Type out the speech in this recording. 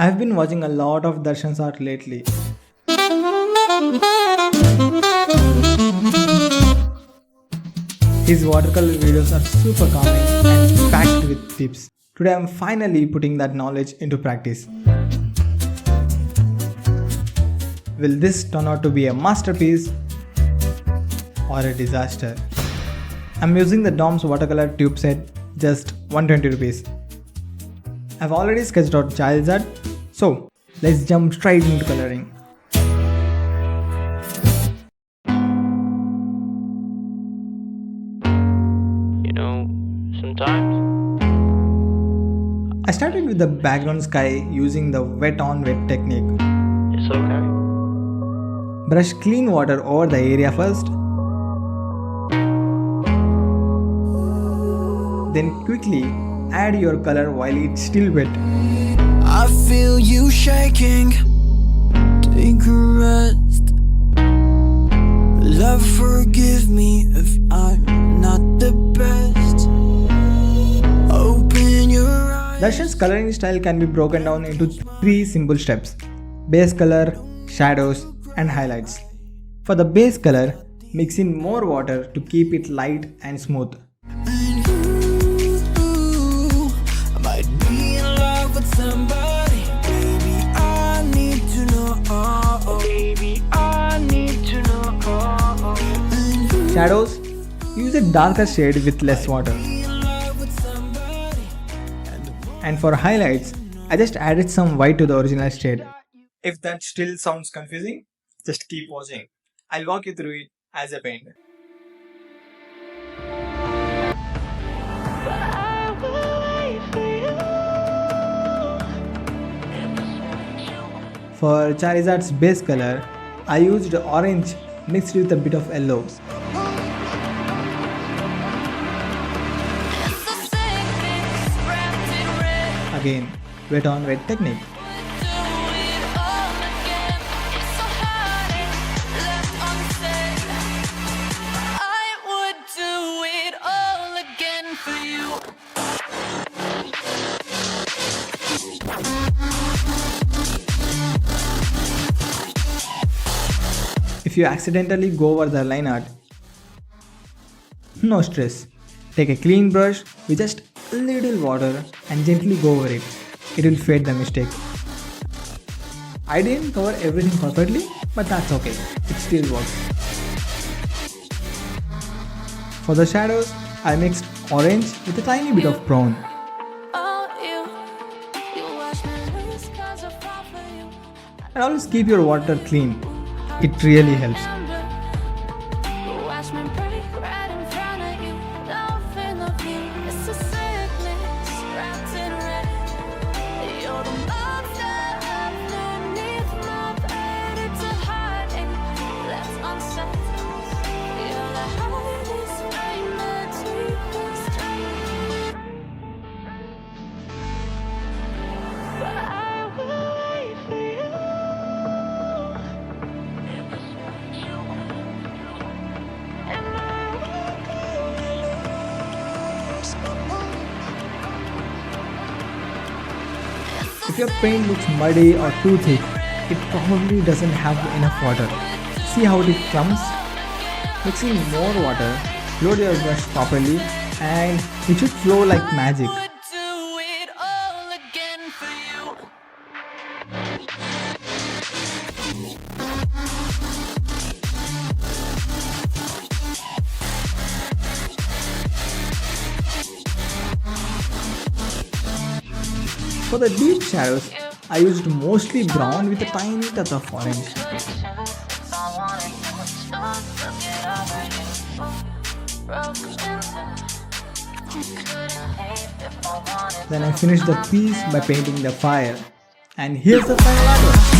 I've been watching a lot of Darshan's art lately. His watercolor videos are super calming and packed with tips. Today I'm finally putting that knowledge into practice. Will this turn out to be a masterpiece or a disaster? I'm using the Dom's watercolor tube set, just 120 rupees. I've already sketched out Charizard, so let's jump straight into coloring. Sometimes I started with the background sky using the wet on wet technique. it's okay. Brush clean water over the area first. Then quickly add your color while it's still wet. I feel you shaking. Take a rest. Love, forgive me if I'm not the best. Open your eyes. Darshan's coloring style can be broken down into 3 simple steps: base color, shadows, and highlights. For the base color, mix in more water to keep it light and smooth. And you might be in love with somebody. Baby, I need to know. Baby, I need to know. And you Shadows, use a darker shade with less water. be in love with somebody. And for highlights, I just added some white to the original shade. If that still sounds confusing, just keep watching. I'll walk you through it as I paint. For Charizard's base color, I used orange mixed with a bit of yellow. Again, wet on wet technique. If you accidentally go over the line art, no stress. Take a clean brush with just a little water and gently go over it. It will fade the mistake. I didn't cover everything perfectly, but that's okay. It still works. For the shadows, I mixed orange with a tiny bit of brown. And always keep your water clean. It really helps. If your paint looks muddy or too thick, it probably doesn't have enough water. See how it clumps? Mixing more water, load your brush properly, and it should flow like magic. For the deep shadows, I used mostly brown with a tiny touch of orange. Then I finished the piece by painting the fire. And here's the final artwork.